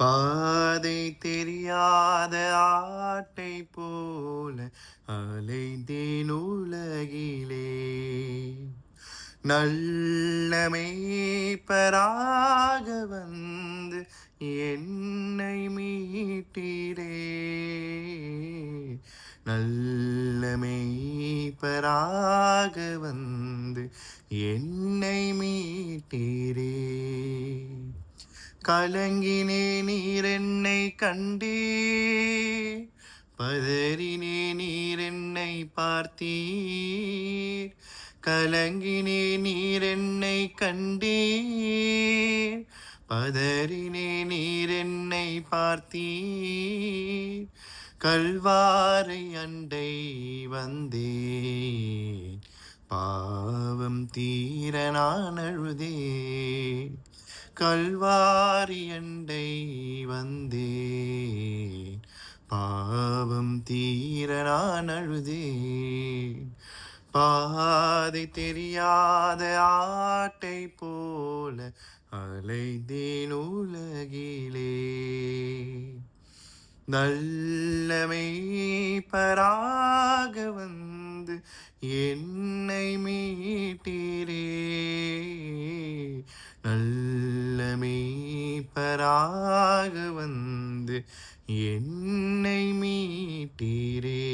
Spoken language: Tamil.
பாதை தெரியாத ஆட்டை போல அலைந்தேன் உலகிலே. நல்ல மேய்ப்பராக வந்து என்னை மீட்டீரே. நல்ல மேய்ப்பராக வந்து என்னை மீட்டீரே. கலங்கினே நீர் என்னை கண்டீர், பதறினே நீர் என்னை பார்த்தீர். கலங்கினே நீர் என்னை கண்டீர், பதறினே நீர் என்னை பார்த்தீர். கல்வாரை அண்டை வந்தேன், பாவம் தீர நான் அழுதேன். கல்வாரி அண்டை வந்தேன், பாவம் தீர நான் அழுதேன். பாதை தெரியாத ஆட்டை போல அலைந்தேன் உலகிலே. நல்ல மேய்ப்பராக வந்து என்னை மீட்டீரே. நல்ல மேய்ப்பராக வந்து என்னை மீட்டீரே.